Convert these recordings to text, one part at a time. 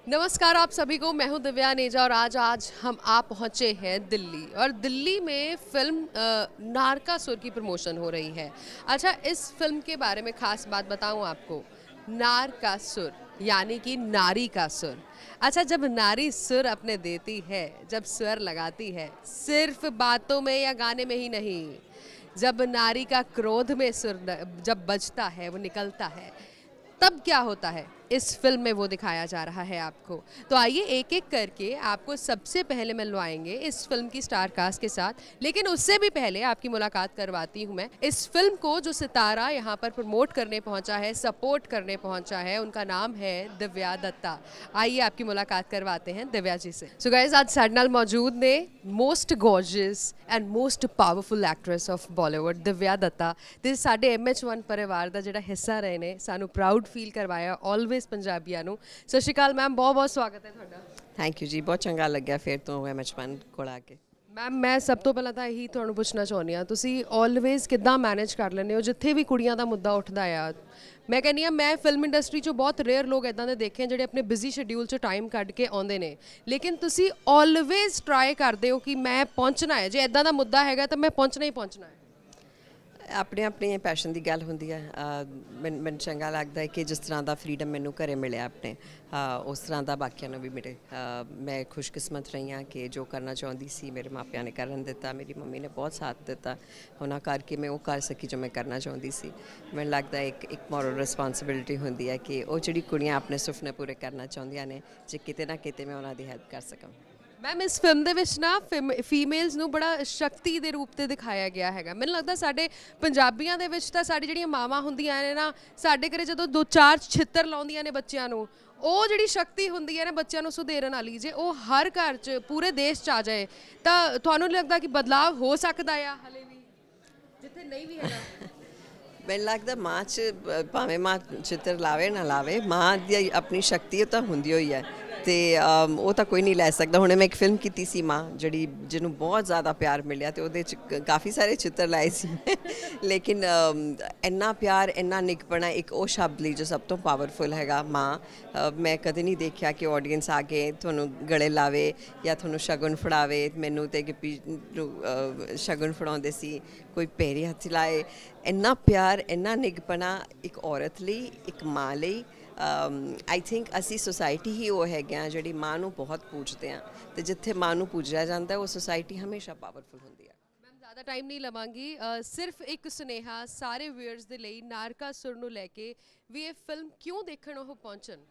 नमस्कार आप सभी को। मैं हूं दिव्या नेजा और आज हम आ पहुंचे हैं दिल्ली और दिल्ली में फिल्म नारकासुर की प्रमोशन हो रही है। अच्छा, इस फिल्म के बारे में खास बात बताऊं आपको। नारकासुर यानी कि नारी का सुर। अच्छा, जब नारी सुर अपने देती है, जब स्वर लगाती है, सिर्फ बातों में या गाने में ही नहीं, जब नारी का क्रोध में सुर जब बजता है, वो निकलता है, तब क्या होता है इस फिल्म में वो दिखाया जा रहा है आपको। तो आइए एक एक करके आपको सबसे पहले मिलवाएंगे इस फिल्म की स्टार कास्ट के साथ। लेकिन उससे भी पहले आपकी मुलाकात करवाती हूँ मैं इस फिल्म को जो सितारा यहाँ पर प्रमोट करने पहुँचा है, सपोर्ट करने पहुँचा है, उनका नाम है दिव्या दत्ता। आइए आपकी मुलाकात करवाते हैं दिव्या जी से। सो गाइस, आज साडे नाल मौजूद ने most gorgeous and most powerful actress of Bollywood Divya Dutta. ते साडे MH1 परिवार का जिहड़ा हिस्सा रहे ने, सानू प्राउड फील करवाया ऑलवेज पंजाबियां नू। सत श्री अकाल मैम, बहुत बहुत स्वागत है तुहाडा। थैंक यू जी, बहुत चंगा लग्या फिर तो MH1 कोल आके। मैम, मैं सब तो पहला ਤਾਂ ਇਹੀ ਤੁਹਾਨੂੰ ਪੁੱਛਣਾ ਚਾਹੁੰਦੀ ਹਾਂ, ਤੁਸੀਂ ਆਲਵੇਜ਼ ਕਿੱਦਾਂ ਮੈਨੇਜ ਕਰ ਲੈਂਦੇ ਹੋ ਜਿੱਥੇ ਵੀ ਕੁੜੀਆਂ ਦਾ ਮੁੱਦਾ ਉੱਠਦਾ ਆ। ਮੈਂ ਕਹਿੰਦੀ ਆ, ਮੈਂ ਫਿਲਮ ਇੰਡਸਟਰੀ 'ਚੋਂ ਬਹੁਤ ਰੇਅਰ ਲੋਕ ਇਦਾਂ ਦੇ ਦੇਖੇ ਜਿਹੜੇ ਆਪਣੇ ਬਿਜ਼ੀ ਸ਼ਡਿਊਲ 'ਚ ਟਾਈਮ ਕੱਢ ਕੇ ਆਉਂਦੇ ਨੇ, ਲੇਕਿਨ ਤੁਸੀਂ ਆਲਵੇਜ਼ ਟਰਾਈ ਕਰਦੇ ਹੋ ਕਿ ਮੈਂ ਪਹੁੰਚਣਾ ਹੈ, ਜੇ ਇਦਾਂ ਦਾ ਮੁੱਦਾ ਹੈਗਾ ਤਾਂ ਮੈਂ ਪਹੁੰਚਣਾ ਹੀ ਪਹੁੰਚਣਾ ਹੈ। अपने अपने पैशन की गल होंदी है। मैं चंगा लगता है कि जिस तरह का फ्रीडम मैनू घरे मिले अपने, उस तरह का बाकियों को भी मिले। मैं खुशकिस्मत रही हाँ कि जो करना चाहती सी मेरे मापिया ने करन दिता, मेरी मम्मी ने बहुत साथ दिता, उन्होंने करके मैं वो कर सकी जो मैं करना चाहती सी। मैंने लगता है एक मॉरल रिस्पॉन्सिबिलिटी होंदी है कि वो जिहड़ी कुड़ियां अपने सुपने पूरे करना चाहदियां ने, जे किते ना किते मैं उन्होंने हेल्प कर सकां। मैम, इस फिल्म ਦੇ ਵਿੱਚ ਨਾ ਫੀਮੇਲਸ ਨੂੰ ਬੜਾ ਸ਼ਕਤੀ ਦੇ ਰੂਪ ਤੇ ਦਿਖਾਇਆ ਗਿਆ ਹੈਗਾ। ਮੈਨੂੰ ਲੱਗਦਾ ਸਾਡੇ ਪੰਜਾਬੀਆਂ ਦੇ ਵਿੱਚ ਤਾਂ ਸਾਡੀ ਜਿਹੜੀਆਂ ਮਾਵਾਂ ਹੁੰਦੀਆਂ ਨੇ ਨਾ, ਸਾਡੇ ਘਰੇ ਜਦੋਂ 2-4 ਛਿੱਤਰ ਲਾਉਂਦੀਆਂ ਨੇ ਬੱਚਿਆਂ ਨੂੰ, ਉਹ ਜਿਹੜੀ ਸ਼ਕਤੀ ਹੁੰਦੀ ਹੈ ਨਾ ਬੱਚਿਆਂ ਨੂੰ ਸੁਧੇਰਨ ਵਾਲੀ, ਜੇ ਉਹ ਹਰ ਘਰ 'ਚ ਪੂਰੇ ਦੇਸ਼ 'ਚ ਆ ਜਾਏ ਤਾਂ ਤੁਹਾਨੂੰ ਲੱਗਦਾ ਕਿ ਬਦਲਾਵ ਹੋ ਸਕਦਾ ਆ ਹਲੇ ਵੀ ਜਿੱਥੇ ਨਹੀਂ ਵੀ ਹੈਗਾ। मैनूं लगता माँ च भावें माँ चित्र लावे ना लावे, माँ दी अपनी शक्ति तो होंदी होई है ते वो तो कोई नहीं लै सकता। हुणे मैं एक फिल्म की सी माँ जिहड़ी जिन्हों बहुत ज़्यादा प्यार मिलिया तो उहदे च काफ़ी सारे चित्र लाए सी लेकिन इन्ना प्यार इन्ना निकपना एक वो शब्द ली जो सब तो पावरफुल हैगा माँ। मैं कदे नहीं देखा कि ऑडियंस आके तुहानूं गले लावे या तुहानूं शगुन फड़ावे। मैनूं ते गिप्पी शगुन फड़ाउंदे सी, कोई पैरी हत्थ लाए। इन्ना प्यार इन्ना निगपना एक औरत लई, एक माँ लई। आई थिंक असी सोसाइटी ही वो है जिहड़ी माँ नूं बहुत पूजते हैं, तो जिथे माँ नूं पूजा जाता है वो सोसाइटी हमेशा पावरफुल होंदी है। मैम, ज़्यादा टाइम नहीं लवांगी, सिर्फ एक सुनेहा सारे व्यूअर्स दे लई नारकासुर नूं लैके भी ये फिल्म क्यों देखण ओह पहुंचण।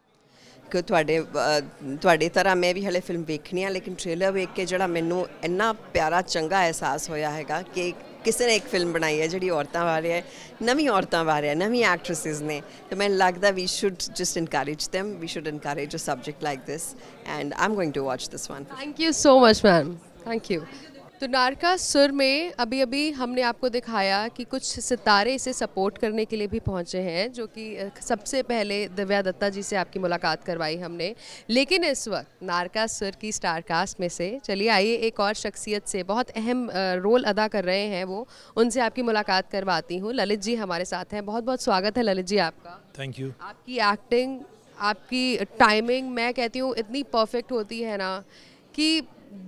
कि तुहाडे तरह मैं भी हले फिल्म देखनी है, लेकिन ट्रेलर वेख के जिहड़ा मैनूं इन्ना प्यारा चंगा एहसास होया हैगा कि किसी ने एक फिल्म बनाई है जिहड़ी औरतां बारे है, नवीं औरतां बारे है, नवीं एक्ट्रेसिस ने। तो मैनूं लगदा we should just encourage them, we should encourage a subject like this and I am going to watch this one. Thank you so much ma'am, thank you. तो नारकासुर में अभी अभी हमने आपको दिखाया कि कुछ सितारे इसे सपोर्ट करने के लिए भी पहुंचे हैं, जो कि सबसे पहले दिव्या दत्ता जी से आपकी मुलाकात करवाई हमने। लेकिन इस वक्त नारकासुर की स्टार कास्ट में से चलिए आइए एक और शख्सियत से, बहुत अहम रोल अदा कर रहे हैं वो, उनसे आपकी मुलाकात करवाती हूँ। ललित जी हमारे साथ हैं, बहुत बहुत स्वागत है ललित जी आपका। Thank you. आपकी एक्टिंग, आपकी टाइमिंग मैं कहती हूँ इतनी परफेक्ट होती है ना कि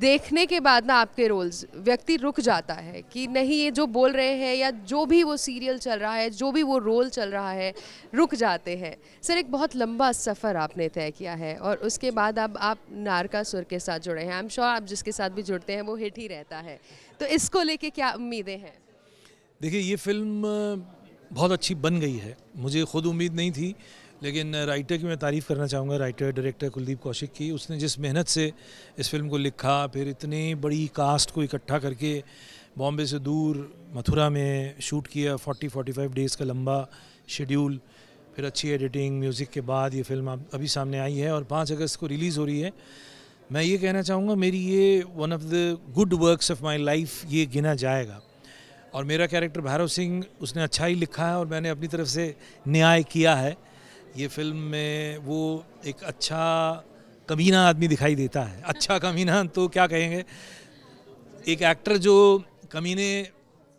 देखने के बाद ना आपके रोल्स व्यक्ति रुक जाता है कि नहीं ये जो बोल रहे हैं या जो भी वो सीरियल चल रहा है, जो भी वो रोल चल रहा है, रुक जाते हैं। सर, एक बहुत लंबा सफ़र आपने तय किया है और उसके बाद अब आप नारकासुर के साथ जुड़े हैं। आई एम श्योर आप जिसके साथ भी जुड़ते हैं वो हिट ही रहता है, तो इसको लेके क्या उम्मीदें हैं? देखिए, ये फिल्म बहुत अच्छी बन गई है, मुझे ख़ुद उम्मीद नहीं थी, लेकिन राइटर की मैं तारीफ़ करना चाहूँगा, राइटर डायरेक्टर कुलदीप कौशिक की। उसने जिस मेहनत से इस फिल्म को लिखा, फिर इतनी बड़ी कास्ट को इकट्ठा करके बॉम्बे से दूर मथुरा में शूट किया, 40-45 डेज़ का लंबा शेड्यूल, फिर अच्छी एडिटिंग म्यूज़िक के बाद ये फिल्म अभी सामने आई है और 5 अगस्त को रिलीज़ हो रही है। मैं ये कहना चाहूँगा, मेरी ये one of the good works of my life ये गिना जाएगा। और मेरा कैरेक्टर भैरव सिंह, उसने अच्छा ही लिखा है और मैंने अपनी तरफ से न्याय किया है। ये फिल्म में वो एक अच्छा कमीना आदमी दिखाई देता है। अच्छा कमीना तो क्या कहेंगे, एक एक्टर जो कमीने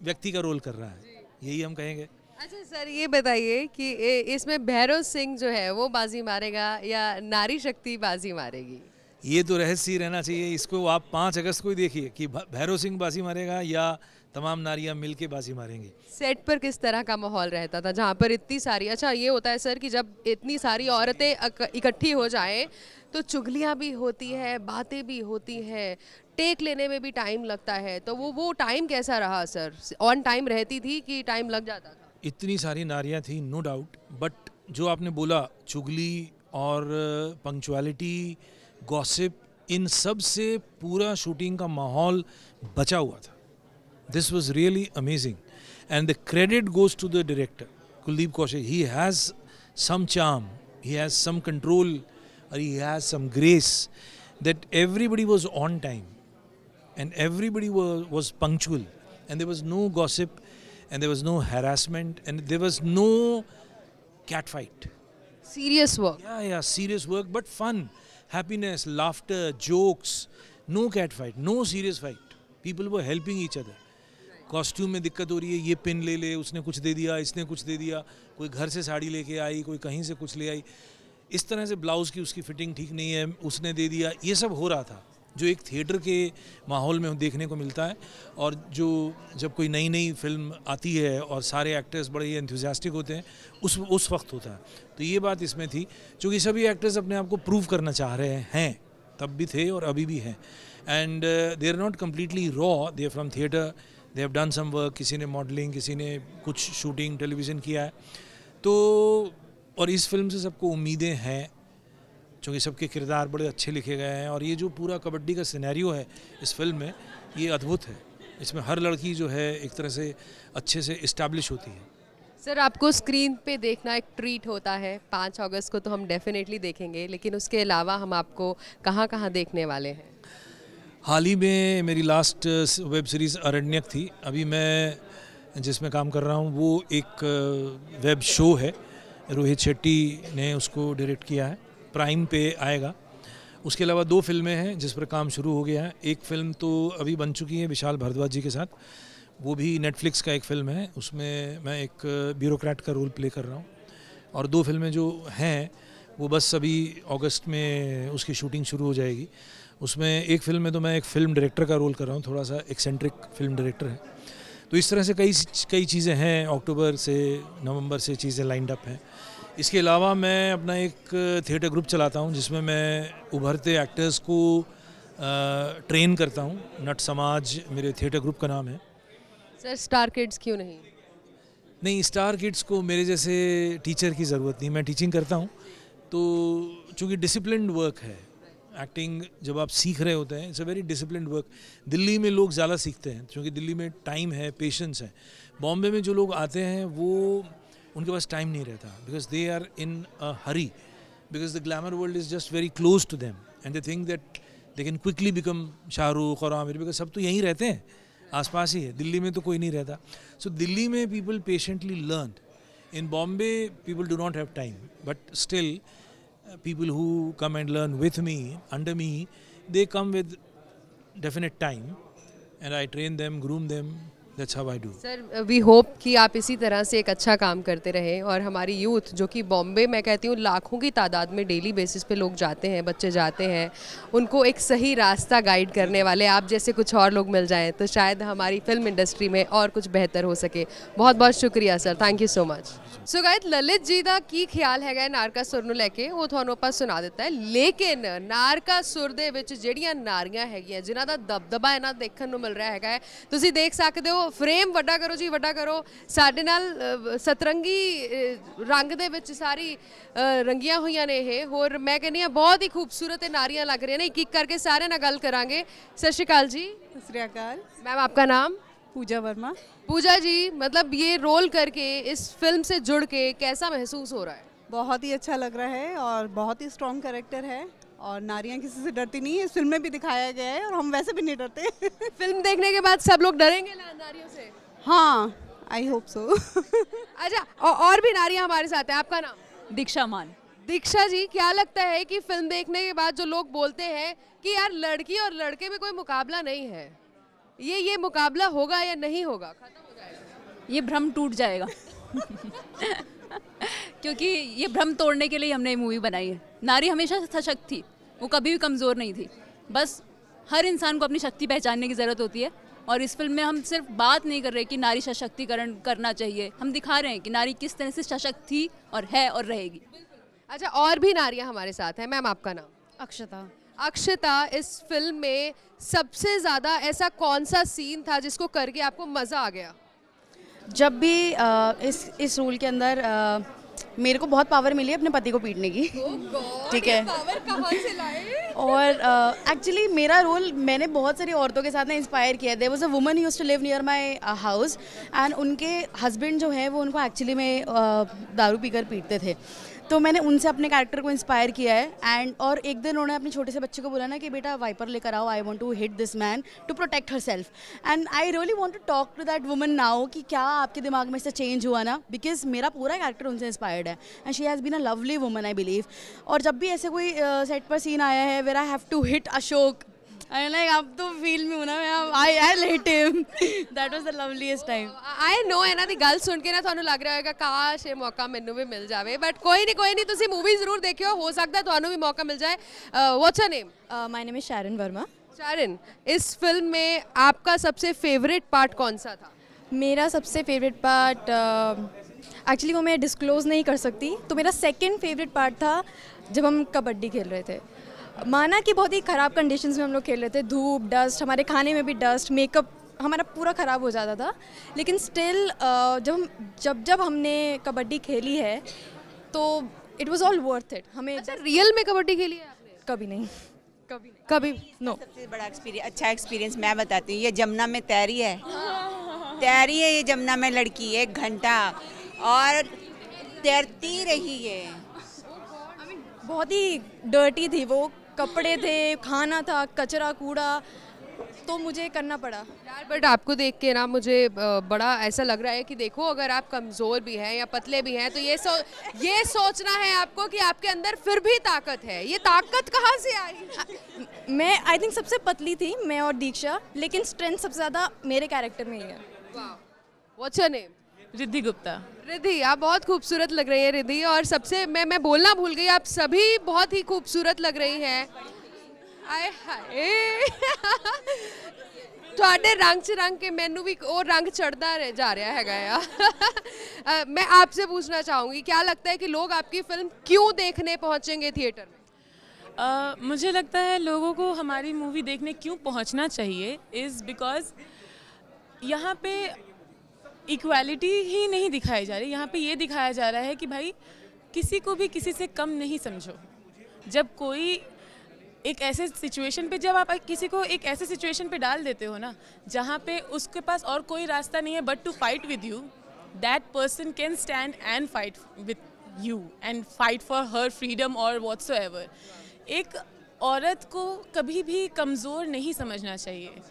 व्यक्ति का रोल कर रहा है, यही हम कहेंगे। अच्छा सर, ये बताइए कि इसमें भैरव सिंह जो है वो बाजी मारेगा या नारी शक्ति बाजी मारेगी? ये तो रहस्य ही रहना चाहिए, इसको आप 5 अगस्त को ही देखिए कि भैरव सिंह बाजी मारेगा या तमाम नारियां मिलके बाजी मारेंगी। सेट पर किस तरह का माहौल रहता था जहाँ पर इतनी सारी, अच्छा ये होता है सर कि जब इतनी सारी औरतें इकट्ठी हो जाएं तो चुगलियाँ भी होती है, बातें भी होती हैं, टेक लेने में भी टाइम लगता है, तो वो टाइम कैसा रहा सर? ऑन टाइम रहती थी कि टाइम लग जाता था? इतनी सारी नारियां थी, नो डाउट, बट जो आपने बोला चुगली और पंक्चुअलिटी, गॉसिप, इन सब से पूरा शूटिंग का माहौल बचा हुआ था। This was really amazing and the credit goes to the director Kuldeep Kaushik. He has some charm, he has some control, or he has some grace that everybody was on time and everybody was punctual and there was no gossip and there was no harassment and there was no cat fight. Serious work. Yeah, serious work but fun, happiness, laughter, jokes, no cat fight, no serious fight. People were helping each other. Costume में दिक्कत हो रही है, ये pin ले ले, उसने कुछ दे दिया, इसने कुछ दे दिया, कोई घर से साड़ी लेके आई, कोई कहीं से कुछ ले आई, इस तरह से ब्लाउज़ की उसकी फिटिंग ठीक नहीं है, उसने दे दिया, ये सब हो रहा था जो एक थिएटर के माहौल में देखने को मिलता है। और जो जब कोई नई नई फिल्म आती है और सारे एक्टर्स बड़े ही एंथुसियास्टिक होते हैं, उस वक्त होता है। तो ये बात इसमें थी, क्योंकि सभी एक्टर्स अपने आप को प्रूव करना चाह रहे हैं, तब भी थे और अभी भी हैं, and they are not completely raw, they are from theatre, they have done some work, किसी ने मॉडलिंग, किसी ने कुछ शूटिंग टेलीविज़न किया है। तो और इस फिल्म से सबको उम्मीदें हैं, क्योंकि सबके किरदार बड़े अच्छे लिखे गए हैं और ये जो पूरा कबड्डी का सिनेरियो है इस फिल्म में, ये अद्भुत है। इसमें हर लड़की जो है एक तरह से अच्छे से इस्टेब्लिश होती है। सर, आपको स्क्रीन पे देखना एक ट्रीट होता है। 5 अगस्त को तो हम डेफिनेटली देखेंगे, लेकिन उसके अलावा हम आपको कहाँ कहाँ देखने वाले हैं? हाल ही में मेरी लास्ट वेब सीरीज़ अरण्यक थी। अभी मैं जिसमें काम कर रहा हूँ वो एक वेब शो है, रोहित शेट्टी ने उसको डायरेक्ट किया है, प्राइम पे आएगा। उसके अलावा 2 फिल्में हैं जिस पर काम शुरू हो गया है। एक फ़िल्म तो अभी बन चुकी है विशाल भारद्वाज जी के साथ, वो भी नेटफ्लिक्स का एक फ़िल्म है, उसमें मैं एक ब्यूरोक्रेट का रोल प्ले कर रहा हूँ। और 2 फिल्में जो हैं वो बस अभी अगस्त में उसकी शूटिंग शुरू हो जाएगी। उसमें एक फ़िल्म में तो मैं एक फ़िल्म डायरेक्टर का रोल कर रहा हूँ, थोड़ा सा एक्सेंट्रिक फिल्म डायरेक्टर है। तो इस तरह से कई चीज़ें हैं, अक्टूबर से नवंबर से चीज़ें लाइंड अप हैं। इसके अलावा मैं अपना एक थिएटर ग्रुप चलाता हूँ जिसमें मैं उभरते एक्टर्स को ट्रेन करता हूँ। नट समाज मेरे थिएटर ग्रुप का नाम है। सर, स्टार किड्स क्यों नहीं? नहीं, स्टार किड्स को मेरे जैसे टीचर की ज़रूरत नहीं। मैं टीचिंग करता हूँ, तो चूँकि डिसिप्लिन्ड वर्क है एक्टिंग, जब आप सीख रहे होते हैं, it's a very disciplined work. Delhi में लोग ज़्यादा सीखते हैं क्योंकि दिल्ली में टाइम है, पेशेंस है। बॉम्बे में जो लोग आते हैं वो उनके पास टाइम नहीं रहता, because they are in a hurry, because the glamour world is just very close to them and they think that they can quickly become Shahrukh और आमिर, बिकॉज सब तो यहीं रहते हैं, आसपास ही है। दिल्ली में तो कोई नहीं रहता। सो दिल्ली में people patiently learn. In Bombay people do not have time, but still people who come and learn with me, under me, they come with definite time and I train them, groom them. That's how I do. Sir, we hope कि आप इसी तरह से एक अच्छा काम करते रहें और हमारी यूथ जो कि बॉम्बे, मैं कहती हूँ लाखों की तादाद में डेली बेसिस पे लोग जाते हैं, बच्चे जाते हैं, उनको एक सही रास्ता गाइड करने वाले आप जैसे कुछ और लोग मिल जाएं तो शायद हमारी फिल्म इंडस्ट्री में और कुछ बेहतर हो सके। बहुत बहुत शुक्रिया sir, thank you so much. So guys, Lalit ji ਦਾ ਕੀ ਖਿਆਲ ਹੈਗਾ ਨਾਰਕਾਸੁਰ ਨੂੰ ਲੈ ਕੇ ਉਹ ਤੁਹਾਨੂੰ ਆਪਾਂ ਸੁਣਾ ਦਿੱਤਾ ਹੈ, ਲੇਕਿਨ ਨਾਰਕਾਸੁਰ ਦੇ ਵਿੱਚ ਜਿਹੜੀਆਂ ਨਾਰੀਆਂ ਹੈਗੀਆਂ ਜਿਨ੍ਹਾਂ ਦਾ ਦਬਦਬਾ ਇਹਨਾਂ ਦੇਖਣ ਨੂੰ ਮਿਲ ਰਿਹਾ ਹੈਗਾ ਹੈ, ਤੁਸੀਂ ਦੇਖ ਸਕਦੇ ਹੋ। ਫਰੇਮ ਵੱਡਾ ਕਰੋ ਜੀ, ਵੱਡਾ ਕਰੋ। ਸਾਡੇ ਨਾਲ ਸਤਰੰਗੀ ਰੰਗ ਦੇ ਵਿੱਚ ਸਾਰੀ ਰੰਗੀਆਂ ਹੋਈਆਂ ਨੇ ਇਹ, ਹੋਰ ਮੈਂ ਕਹਿੰਦੀ ਹਾਂ ਬਹੁਤ ਹੀ ਖੂਬਸੂਰਤ ਇਹ ਨਾਰੀਆਂ ਲੱਗ ਰਹੀਆਂ ਨੇ। ਇੱਕ ਇੱਕ ਕਰਕੇ ਸਾਰਿਆਂ ਨਾਲ ਗੱਲ ਕਰਾਂਗੇ। ਸਤਿ ਸ਼੍ਰੀ ਅਕਾਲ ਜੀ। सत श्री अकाल। मैम, आपका नाम? पूजा वर्मा। पूजा जी, मतलब ये रोल करके इस फिल्म से जुड़ के कैसा महसूस हो रहा है? बहुत ही अच्छा लग रहा है और बहुत ही स्ट्रॉन्ग कैरेक्टर है और नारियां किसी से डरती नहीं है, इस फिल्म में भी दिखाया गया है और हम वैसे भी नहीं डरते। फिल्म देखने के बाद सब लोग डरेंगे नारियों से? हाँ, आई होप सो। अच्छा, और भी नारियां हमारे साथ हैं। आपका नाम? दीक्षा मान। दीक्षा जी, क्या लगता है कि फिल्म देखने के बाद जो लोग बोलते हैं कि यार लड़की और लड़के में कोई मुकाबला नहीं है, ये मुकाबला होगा या नहीं होगा, खत्म हो जाएगा? ये भ्रम टूट जाएगा। क्योंकि ये भ्रम तोड़ने के लिए हमने ये मूवी बनाई है। नारी हमेशा सशक्त थी, वो कभी भी कमज़ोर नहीं थी। बस हर इंसान को अपनी शक्ति पहचानने की ज़रूरत होती है, और इस फिल्म में हम सिर्फ बात नहीं कर रहे कि नारी सशक्तिकरण करना चाहिए, हम दिखा रहे हैं कि नारी किस तरह से सशक्त थी और है और रहेगी। अच्छा, और भी नारियां हमारे साथ हैं। मैम, आपका नाम? अक्षता। अक्षता, इस फिल्म में सबसे ज़्यादा ऐसा कौन सा सीन था जिसको करके आपको मज़ा आ गया? जब भी इस रोल के अंदर मेरे को बहुत पावर मिली है अपने पति को पीटने की। ठीक है, पावर कहाँ से लाए? और एक्चुअली मेरा रोल मैंने बहुत सारी औरतों के साथ ना इंस्पायर किया है। There was a woman used to live near my house, and उनके हस्बैंड जो है वो उनको एक्चुअली में दारू पीकर पीटते थे। तो मैंने उनसे अपने कैरेक्टर को इंस्पायर किया है। एंड और एक दिन उन्होंने अपने छोटे से बच्चे को बोला ना कि बेटा वाइपर लेकर आओ, I want to hit this man to protect herself. And I really want to talk to that woman now कि क्या आपके दिमाग में इससे चेंज हुआ ना, बिकॉज मेरा पूरा कैरेक्टर उनसे इंस्पायर्ड है, and she has been a lovely woman I believe. और जब भी ऐसे कोई सेट पर सीन आया है where I have to hit Ashok, I like अब तो फील में हूँ ना मैं, I hit him. That was the loveliest time. I know है ना, दी गल सुन के ना ਤੁਹਾਨੂੰ ਲੱਗ ਰਿਹਾ ਹੋਵੇਗਾ ਕਾਸ਼ ਇਹ ਮੌਕਾ ਮੈਨੂੰ ਵੀ ਮਿਲ ਜਾਵੇ, ਬਟ ਕੋਈ ਨਹੀਂ ਤੁਸੀਂ मूवी ਜ਼ਰੂਰ ਦੇਖਿਓ, ਹੋ ਸਕਦਾ ਤੁਹਾਨੂੰ ਵੀ मौका मिल जाए। What's your name? My name is Sharon Verma. Sharon, इस फिल्म में आपका सबसे फेवरेट पार्ट कौन सा था? मेरा सबसे फेवरेट पार्ट एक्चुअली वो मैं डिस्क्लोज़ नहीं कर सकती, तो मेरा सेकंड फेवरेट पार्ट था जब हम कबड्डी खेल रहे थे। माना कि बहुत ही ख़राब कंडीशंस में हम लोग खेल रहे थे, धूप, डस्ट, हमारे खाने में भी डस्ट, मेकअप हमारा पूरा ख़राब हो जाता था, लेकिन स्टिल जब हमने कबड्डी खेली है तो it was all worth it. हमें अच्छा, रियल में कबड्डी खेली है आपने? कभी नहीं कभी नो। सबसे बड़ा एक्सपीरियंस, अच्छा एक्सपीरियंस मैं बताती हूँ। ये जमुना में तैरी है, तैरी है ये जमुना में लड़की 1 घंटा, और तैरती रही है। बहुत ही डर्टी थी वो, कपड़े थे, खाना था, कचरा कूड़ा, तो मुझे करना पड़ा यार। बट आपको देख के ना मुझे बड़ा ऐसा लग रहा है कि देखो, अगर आप कमज़ोर भी हैं या पतले भी हैं तो ये सोचना है आपको कि आपके अंदर फिर भी ताकत है। ये ताकत कहाँ से आई? मैं आई थिंक सबसे पतली थी, मैं और दीक्षा, लेकिन स्ट्रेंथ सबसे ज़्यादा मेरे कैरेक्टर में ही है। What's your name? Riddhi Gupta. Riddhi, आप बहुत खूबसूरत लग रही हैं रिद्धि, और सबसे मैं बोलना भूल गई, आप सभी बहुत ही खूबसूरत लग रही हैं। आए हाय ਤੁਹਾਡੇ रंग च रंग के मैनू भी और रंग चढ़ता जा रहा हैगा यार। मैं आपसे पूछना चाहूँगी, क्या लगता है कि लोग आपकी फिल्म क्यों देखने पहुँचेंगे थिएटर में? मुझे लगता है लोगों को हमारी मूवी देखने क्यों पहुँचना चाहिए इज़ बिकॉज यहाँ पे इक्वालिटी ही नहीं दिखाई जा रही, यहाँ पे ये दिखाया जा रहा है कि भाई किसी को भी किसी से कम नहीं समझो। जब कोई एक ऐसे सिचुएशन पे, जब आप किसी को एक ऐसे सिचुएशन पे डाल देते हो ना जहाँ पे उसके पास और कोई रास्ता नहीं है but to fight with you, that person can stand and fight with you and fight for her freedom और व्हाट्सोएवर। एक औरत को कभी भी कमज़ोर नहीं समझना चाहिए,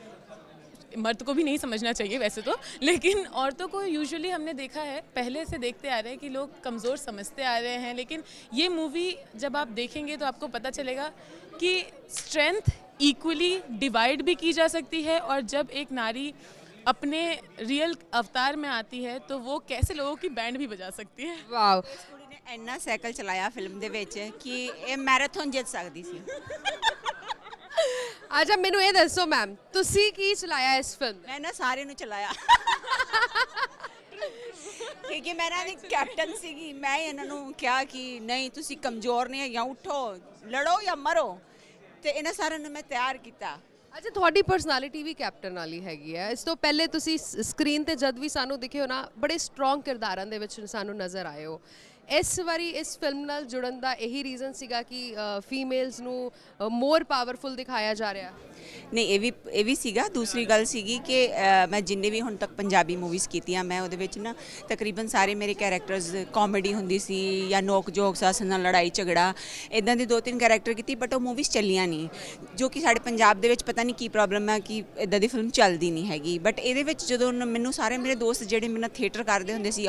मर्द को भी नहीं समझना चाहिए वैसे तो, लेकिन औरतों को यूजुअली हमने देखा है, पहले से देखते आ रहे हैं कि लोग कमज़ोर समझते आ रहे हैं। लेकिन ये मूवी जब आप देखेंगे तो आपको पता चलेगा कि स्ट्रेंथ इक्वली डिवाइड भी की जा सकती है, और जब एक नारी अपने रियल अवतार में आती है तो वो कैसे लोगों की बैंड भी बजा सकती है। वाह, इस कुड़ी ने ਇੰਨਾ ਸਾਈਕਲ ਚਲਾਇਆ ਫਿਲਮ ਦੇ ਵਿੱਚ ਕਿ ਇਹ ਮੈਰਾਥਨ ਜਿੱਤ ਸਕਦੀ ਸੀ। अच्छा, मैनू ये दसो मैम, तुसी की चलाया इस फिल्म? मैं ना सारे ਨੂੰ ਚਲਾਇਆ क्योंकि मैं ना कैप्टन ਸੀਗੀ। मैं ਇਹਨਾਂ ਨੂੰ ਕਿਹਾ ਕਿ ਨਹੀਂ ਤੁਸੀਂ ਕਮਜ਼ੋਰ ਨਹੀਂ ਹੈਗਾ, ਉੱਠੋ, ਲੜੋ ਜਾਂ ਮਰੋ, ਤੇ ਇਹਨਾਂ ਸਾਰਿਆਂ ਨੂੰ ਮੈਂ ਤਿਆਰ ਕੀਤਾ। अच्छा, ਤੁਹਾਡੀ ਪਰਸਨੈਲਿਟੀ ਵੀ ਕੈਪਟਨ ਵਾਲੀ ਹੈਗੀ ਹੈ। ਇਸ ਤੋਂ ਪਹਿਲੇ ਤੁਸੀਂ ਸਕਰੀਨ ਤੇ ਜਦ ਵੀ ਸਾਨੂੰ ਦਿਖੇ ਹੋ ਨਾ, ਬੜੇ ਸਟਰੋਂਗ ਕਿਰਦਾਰਾਂ ਦੇ ਵਿੱਚ ਸਾਨੂੰ ਨਜ਼ਰ ਆਏ ਹੋ। ਇਸ ਵਾਰੀ ਇਸ ਫਿਲਮ ਨਾਲ ਜੁੜਨ ਦਾ ਇਹੀ ਰੀਜ਼ਨ ਸੀਗਾ ਕਿ ਫੀਮੇਲਸ ਨੂੰ ਮੋਰ ਪਾਵਰਫੁਲ ਦਿਖਾਇਆ ਜਾ ਰਿਹਾ? ਨਹੀਂ, ਇਹ ਵੀ ਸੀਗਾ। ਦੂਸਰੀ ਗੱਲ ਸੀਗੀ ਕਿ ਮੈਂ ਜਿੰਨੇ ਵੀ ਹੁਣ ਤੱਕ ਪੰਜਾਬੀ ਮੂਵੀਜ਼ ਕੀਤੀਆਂ, ਮੈਂ ਉਹਦੇ ਵਿੱਚ ਨਾ ਤਕਰੀਬਨ ਸਾਰੇ ਮੇਰੇ ਕੈਰੈਕਟਰਸ ਕਾਮੇਡੀ ਹੁੰਦੀ ਸੀ ਜਾਂ ਨੋਕ ਜੋਕਸ, ਹੱਸਣ ਨਾਲ ਲੜਾਈ ਝਗੜਾ, ਇੱਦਾਂ ਦੇ 2-3 ਕੈਰੈਕਟਰ ਕੀਤੀ, ਬਟ ਉਹ ਮੂਵੀਜ਼ ਚੱਲੀਆਂ ਨਹੀਂ, ਜੋ ਕਿ ਸਾਡੇ ਪੰਜਾਬ ਦੇ ਵਿੱਚ ਪਤਾ ਨਹੀਂ ਕੀ ਪ੍ਰੋਬਲਮ ਹੈ ਕਿ ਇੱਦਾਂ ਦੀ ਫਿਲਮ ਚੱਲਦੀ ਨਹੀਂ ਹੈਗੀ। ਬਟ ਇਹਦੇ ਵਿੱਚ ਜਦੋਂ ਮੈਨੂੰ ਸਾਰੇ ਮੇਰੇ ਦੋਸਤ ਜਿਹੜੇ ਮੇਰੇ ਨਾਲ ਥੀਏਟਰ ਕਰਦੇ ਹੁੰਦੇ ਸੀ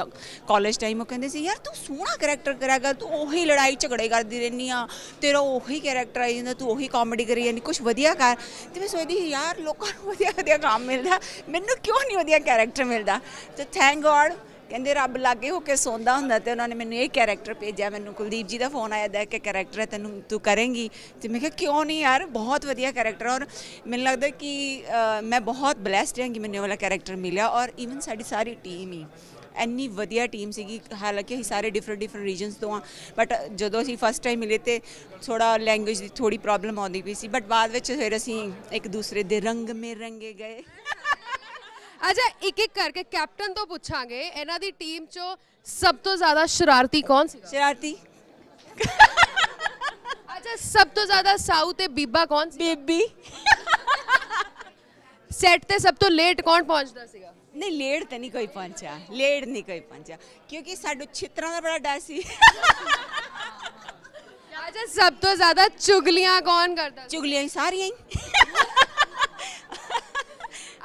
ਕਾਲਜ ਟਾਈਮ, ਉਹ ਕਹਿੰਦੇ ਸੀ ਯਾਰ ਤੂੰ ਸੋਹਣਾ ਕਰੈਕਟਰ ਕਰਾਂਗਾ, ਤੂੰ ਉਹੀ ਲੜਾਈ ਝਗੜੇ ਕਰਦੀ ਰਹਿੰਦੀ ਆ, ਤੇਰਾ ਉਹੀ ਕੈਰੈਕਟਰ ਆਈ ਜਾਂਦਾ, ਤੂੰ ਉਹੀ ਕਾਮੇਡੀ ਕਰੀ ਜਾਂਦੀ, ਕੁਛ ਵਧੀਆ ਕਰ। ਤੇ ਮੈਂ ਸੋਚਦੀ ਯਾਰ ਲੋਕਾਂ ਨੂੰ ਵਧੀਆ ਵਧੀਆ ਕੰਮ ਮਿਲਦਾ, ਮੈਨੂੰ ਕਿਉਂ ਨਹੀਂ ਵਧੀਆ ਕੈਰੈਕਟਰ ਮਿਲਦਾ। ਤੇ ਥੈਂਕ ਗॉड ਕਹਿੰਦੇ ਰੱਬ ਲਾਗੇ ਹੋ ਕੇ ਸੌਂਦਾ ਹੁੰਦਾ ਤੇ ਉਹਨਾਂ ਨੇ ਮੈਨੂੰ ਇਹ ਕੈਰੈਕਟਰ ਭੇਜਿਆ। ਮੈਨੂੰ ਕੁਲਦੀਪ ਜੀ ਦਾ ਫੋਨ ਆਇਆ ਦਾ ਕਿ ਕੈਰੈਕਟਰ ਹੈ ਤੈਨੂੰ ਤੂੰ ਕਰੇਂਗੀ ਤੇ ਮੈਂ ਕਿਹਾ ਕਿਉਂ ਨਹੀਂ ਯਾਰ, ਬਹੁਤ ਵਧੀਆ ਕੈਰੈਕਟਰ। ਔਰ ਮੈਨੂੰ ਲੱਗਦਾ ਕਿ ਮੈਂ ਬਹੁਤ ਬਲੈਸਡ ਹਾਂ ਕਿ ਮੈਨੂੰ ਇਹ ਵਾਲਾ ਕੈਰੈਕਟਰ ਮਿਲਿਆ। ਔਰ ਈਵਨ ਸਾਡੀ ਸਾਰੀ ਟੀਮ ਹੀ ਇੰਨੀ ਵਧੀਆ ਟੀਮ ਸੀਗੀ। ਹਾਲਾਂਕਿ ਅਸੀਂ ਸਾਰੇ ਡਿਫਰੈਂਟ ਰੀਜਨਸ ਤੋਂ ਆ, ਬਟ ਜਦੋਂ ਅਸੀਂ ਫਸਟ ਟਾਈਮ ਮਿਲੇ ਤੇ ਥੋੜਾ ਲੈਂਗੁਏਜ ਦੀ ਥੋੜੀ ਪ੍ਰੋਬਲਮ ਆਉਂਦੀ ਪਈ ਸੀ, ਬਟ ਬਾਅਦ ਵਿੱਚ ਫਿਰ ਅਸੀਂ ਇੱਕ ਦੂਸਰੇ ਦੇ ਰੰਗ ਮੇ ਰੰਗੇ ਗਏ। अच्छा एक एक करके कैप्टन तो पूछांगे, इन्हां दी टीम चो सब तो ज्यादा शरारती कौन सी? शरारती अच्छा सब तो ज्यादा साऊ ते बीबा कौन सी? बेबी। सेट ते सब तो लेट कौन पहुंचदा सीगा? नहीं लेट तो नहीं कोई पहुंचा, लेट नहीं कोई पहुंचा क्योंकि साडू छितरां दा बड़ा डर सी। अच्छा सब तो ज्यादा चुगलियां कौन करदा? चुगलियां सारियां ही।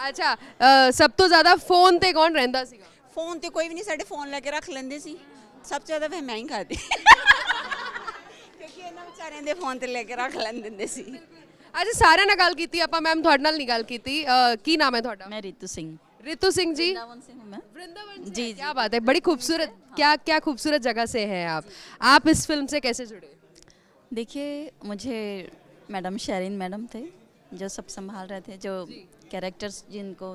अच्छा सब तो ज्यादा फोन ते कौन रहिंदा सीगा? फोन ते कोई भी नहीं, साडे फोन लेके रख लेंदे सी। सब ज्यादा फिर मैं ही करदी क्योंकि इन्हां विचारियां दे फोन ते लेके रख लेंदे सी। अच्छा सारे नाल गल कीती आपां, मैम तुहाडे नाल नहीं गल कीती, की नाम है तुहाडा? मैं रितु सिंह। रितु सिंह जी वृंदावन से हूँ मैं। वृंदावन से? जी, क्या बात है, बड़ी खूबसूरत, क्या खूबसूरत जगह से हैं आप इस फिल्म से कैसे जुड़े? देखिए मुझे मैडम शेरिन मैडम थे जो सब संभाल रहे थे, जो कैरेक्टर्स जिनको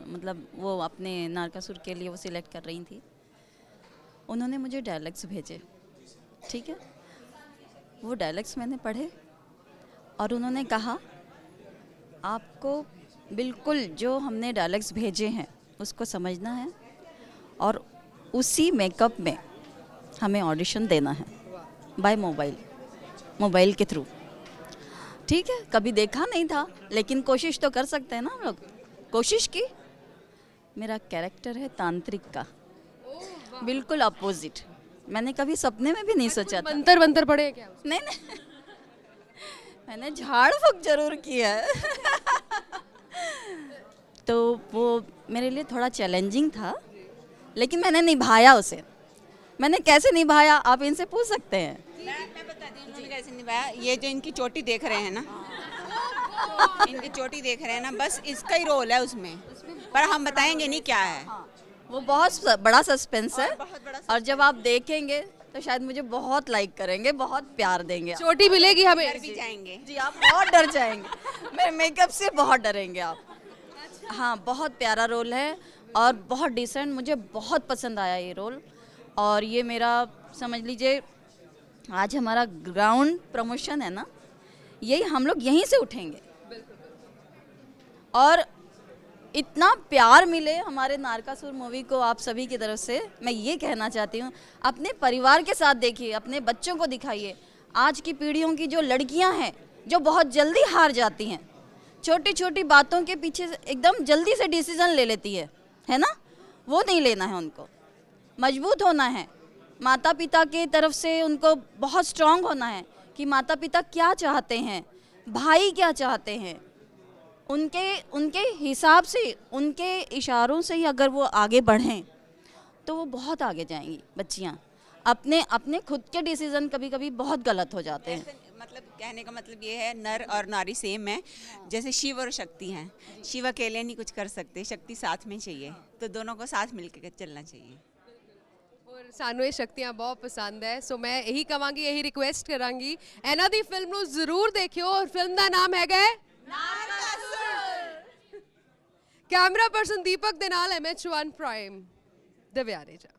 मतलब वो अपने नारकासुर के लिए वो सिलेक्ट कर रही थी, उन्होंने मुझे डायलॉग्स भेजे। ठीक है, वो डायलॉग्स मैंने पढ़े और उन्होंने कहा आपको बिल्कुल जो हमने डायलॉग्स भेजे हैं उसको समझना है और उसी मेकअप में हमें ऑडिशन देना है बाय मोबाइल के थ्रू। ठीक है, कभी देखा नहीं था लेकिन कोशिश तो कर सकते हैं ना हम लोग। कोशिश की। मेरा कैरेक्टर है तांत्रिक का, बिल्कुल अपोजिट। मैंने कभी सपने में भी नहीं सोचा था। मंतर पड़े क्या? नहीं मैंने झाड़ फूक जरूर किया है। तो वो मेरे लिए थोड़ा चैलेंजिंग था लेकिन मैंने निभाया उसे। मैंने कैसे निभाया आप इनसे पूछ सकते हैं। मैं बता दी उन्होंने कैसे निभाया। ये जो इनकी चोटी देख रहे हैं ना, इनकी चोटी देख रहे हैं ना, बस इसका ही रोल है उसमें, पर हम बताएंगे नहीं क्या है। वो बहुत बड़ा सस्पेंस है और जब आप देखेंगे तो शायद मुझे बहुत लाइक करेंगे, बहुत प्यार देंगे। चोटी मिलेगी हमें? डर भी जाएंगे जी, आप बहुत डर जाएंगे। मेरे मेकअप से बहुत डरेंगे आप। हाँ, बहुत प्यारा रोल है और बहुत डिसेंट, मुझे बहुत पसंद आया ये रोल। और ये मेरा समझ लीजिए आज हमारा ग्राउंड प्रमोशन है ना, यही हम लोग यहीं से उठेंगे। और इतना प्यार मिले हमारे नारकासुर मूवी को आप सभी की तरफ से, मैं ये कहना चाहती हूँ अपने परिवार के साथ देखिए, अपने बच्चों को दिखाइए। आज की पीढ़ियों की जो लड़कियाँ हैं जो बहुत जल्दी हार जाती हैं, छोटी छोटी बातों के पीछे एकदम जल्दी से डिसीजन ले लेती है ना, वो नहीं लेना है। उनको मजबूत होना है, माता पिता की तरफ से उनको बहुत स्ट्रांग होना है कि माता पिता क्या चाहते हैं, भाई क्या चाहते हैं, उनके हिसाब से, उनके इशारों से ही अगर वो आगे बढ़ें तो वो बहुत आगे जाएंगी बच्चियाँ। अपने खुद के डिसीजन कभी कभी बहुत गलत हो जाते हैं। मतलब कहने का मतलब ये है नर और नारी सेम है, जैसे शिव और शक्ति हैं। शिव अकेले नहीं कुछ कर सकते, शक्ति साथ में चाहिए, तो दोनों को साथ मिलकर चलना चाहिए। और सानू ये शक्तियां बहुत पसंद है, सो मैं यही कहांगी, यही रिक्वेस्ट करांगी इन्हां दी फिल्म नू जरूर देखियो। और फिल्म का नाम है नारकासुर। कैमरा पर्सन दीपक दे नाल MH1 प्राइम दिव्या रेजा।